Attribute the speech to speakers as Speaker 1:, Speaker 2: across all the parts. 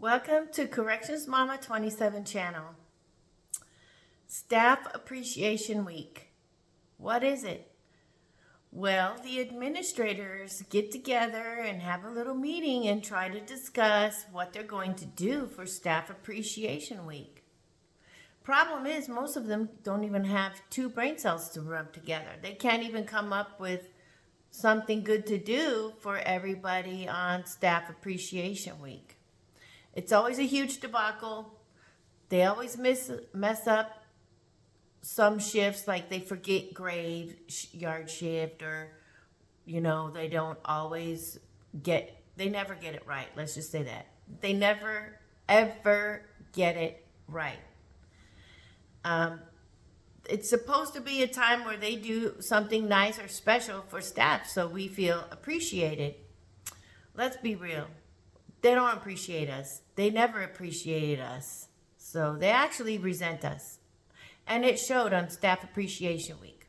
Speaker 1: Welcome to Corrections Mama 27 channel. Staff Appreciation Week. What is it? Well, the administrators get together and have a little meeting and try to discuss what they're going to do for Staff Appreciation Week. Problem is, most of them don't even have two brain cells to rub together. They can't even come up with something good to do for everybody on Staff Appreciation Week. It's always a huge debacle. They always mess up some shifts, like they forget graveyard shift, or, they don't always they never get it right. Let's just say that. They never, ever get it right. It's supposed to be a time where they do something nice or special for staff so we feel appreciated. Let's be real. They don't appreciate us. They never appreciated us. So they actually resent us. And it showed on Staff Appreciation Week.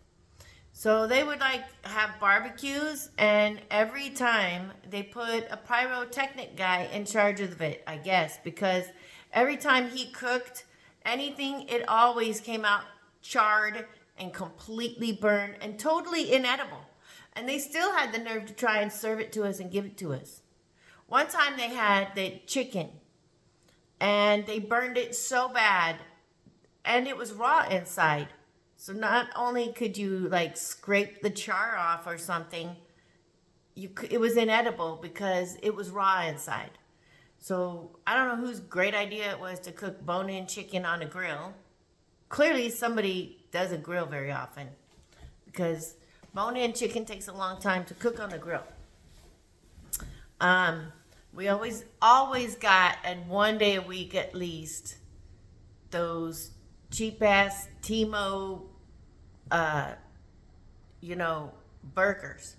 Speaker 1: So they would have barbecues, and every time they put a pyrotechnic guy in charge of it, I guess, because every time he cooked anything, it always came out charred and completely burned and totally inedible. And they still had the nerve to try and serve it to us and give it to us. One time they had the chicken, and they burned it so bad, and it was raw inside. So not only could you scrape the char off or something, it was inedible because it was raw inside. So I don't know whose great idea it was to cook bone-in chicken on a grill. Clearly somebody doesn't grill very often, because bone-in chicken takes a long time to cook on the grill. We always got, at one day a week at least, those cheap-ass Timo, burgers.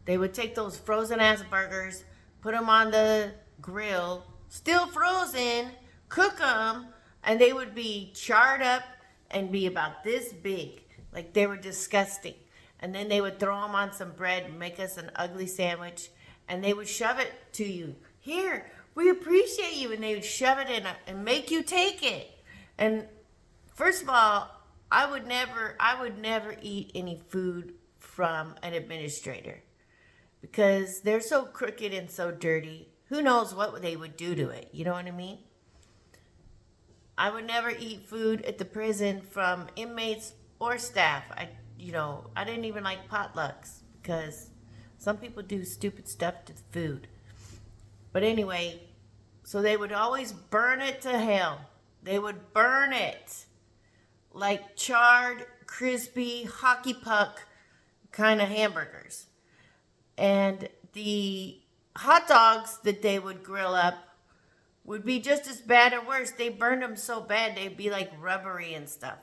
Speaker 1: They would take those frozen-ass burgers, put them on the grill, still frozen, cook them, and they would be charred up and be about this big. Like, they were disgusting. And then they would throw them on some bread and make us an ugly sandwich, and they would shove it to you. Here, we appreciate you. And they would shove it in and make you take it. And first of all, I would never eat any food from an administrator, because they're so crooked and so dirty. Who knows what they would do to it? You know what I mean? I would never eat food at the prison from inmates or staff. I didn't even like potlucks, because some people do stupid stuff to the food. But anyway, so they would always burn it to hell. They would burn it like charred, crispy, hockey puck kind of hamburgers. And the hot dogs that they would grill up would be just as bad or worse. They burned them so bad, they'd be like rubbery and stuff.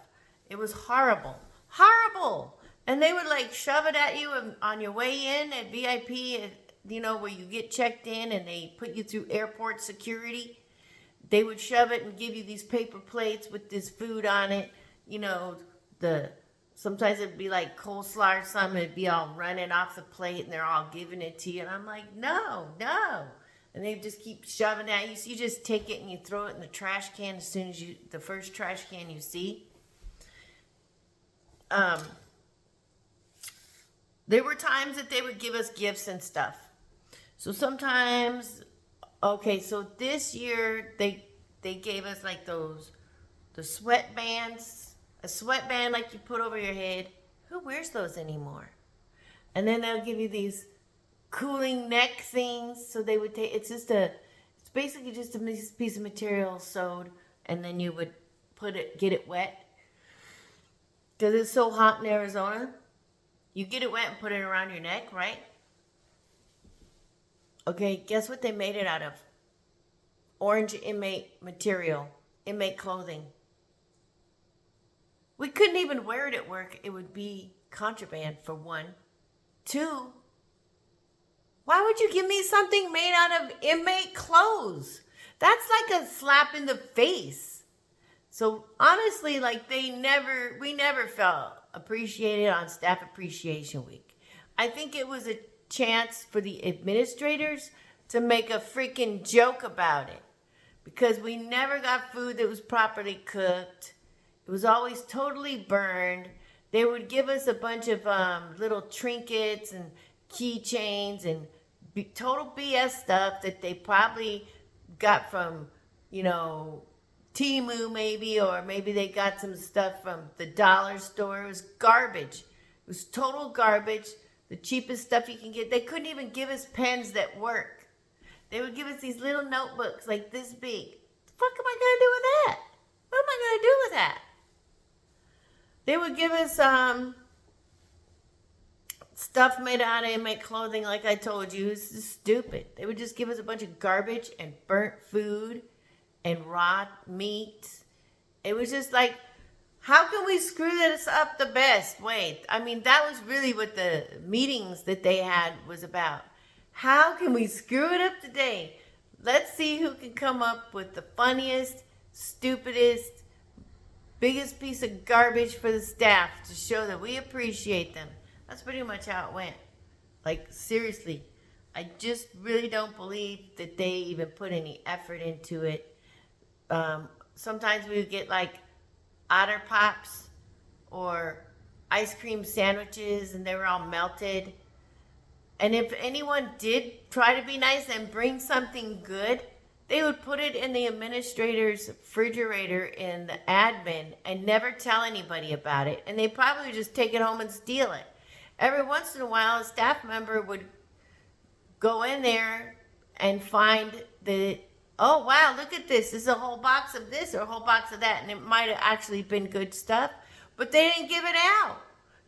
Speaker 1: It was horrible. Horrible! And they would shove it at you on your way in at VIP, where you get checked in and they put you through airport security. They would shove it and give you these paper plates with this food on it. Sometimes it'd be like coleslaw or something. It'd be all running off the plate and they're all giving it to you. And I'm like, no. And they just keep shoving at you. So you just take it and you throw it in the trash can as soon as the first trash can you see. There were times that they would give us gifts and stuff. So sometimes, so this year they gave us the sweatbands, a sweatband like you put over your head. Who wears those anymore? And then they'll give you these cooling neck things. So they would take, it's basically just a piece of material sewed, and then you would get it wet. Because it's so hot in Arizona. You get it wet and put it around your neck, right? Okay, guess what they made it out of? Orange inmate material, inmate clothing. We couldn't even wear it at work. It would be contraband, for one. Two, why would you give me something made out of inmate clothes? That's like a slap in the face. So honestly, we never felt appreciated on Staff Appreciation Week. I think it was a chance for the administrators to make a freaking joke about it. because we never got food that was properly cooked. It was always totally burned. They would give us a bunch of little trinkets and keychains and total BS stuff that they probably got from, you know, Timu maybe, or maybe they got some stuff from the dollar store. It was garbage. It was total garbage. The cheapest stuff you can get. They couldn't even give us pens that work. They would give us these little notebooks like this big. The fuck am I going to do with that? What am I going to do with that? They would give us stuff made out of handmade clothing, like I told you. It's just stupid. They would just give us a bunch of garbage and burnt food and raw meat. It was just like, how can we screw this up the best way? I mean, that was really what the meetings that they had was about. How can we screw it up today? Let's see who can come up with the funniest, stupidest, biggest piece of garbage for the staff to show that we appreciate them. That's pretty much how it went. Like, seriously, I just really don't believe that they even put any effort into it. Sometimes we would get like Otter Pops or ice cream sandwiches and they were all melted. And if anyone did try to be nice and bring something good, they would put it in the administrator's refrigerator in the admin and never tell anybody about it. And they probably would just take it home and steal it. Every once in a while, a staff member would go in there and find that, oh, wow, look at this. This is a whole box of this or a whole box of that. And it might have actually been good stuff, but they didn't give it out.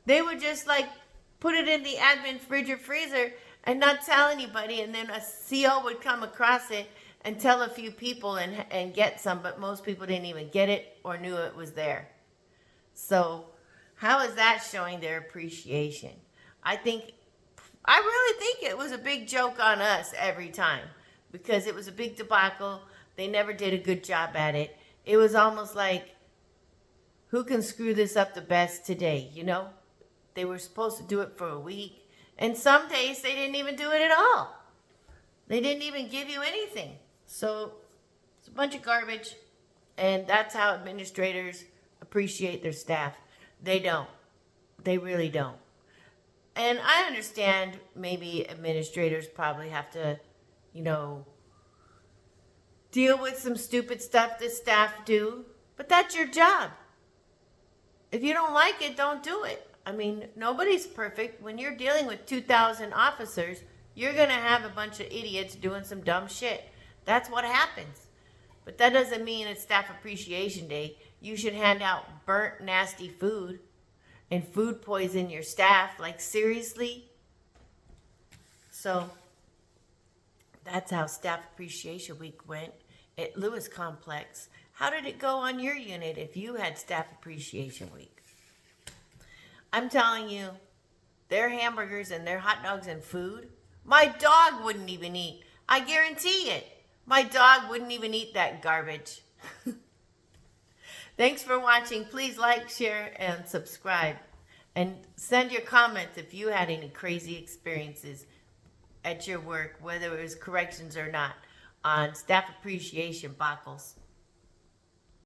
Speaker 1: They would just like put it in the admin fridge or freezer and not tell anybody. And then a CO would come across it and tell a few people and get some, but most people didn't even get it or knew it was there. So how is that showing their appreciation? I really think it was a big joke on us every time because it was a big debacle. They never did a good job at it. It was almost like, who can screw this up the best today, you know? They were supposed to do it for a week. And some days they didn't even do it at all. They didn't even give you anything. So it's a bunch of garbage. And that's how administrators appreciate their staff. They don't. They really don't. And I understand maybe administrators probably have to, you know, deal with some stupid stuff that staff do. But that's your job. If you don't like it, don't do it. I mean, nobody's perfect. When you're dealing with 2,000 officers, you're going to have a bunch of idiots doing some dumb shit. That's what happens. But that doesn't mean it's Staff Appreciation Day. You should hand out burnt, nasty food and food poison your staff. Like, seriously? So, that's how Staff Appreciation Week went at Lewis Complex. How did it go on your unit if you had Staff Appreciation Week? I'm telling you, their hamburgers and their hot dogs and food, my dog wouldn't even eat. I guarantee it. My dog wouldn't even eat that garbage. Thanks for watching. Please like, share, and subscribe. And send your comments if you had any crazy experiences at your work, whether it was corrections or not, on Staff Appreciation Buckles.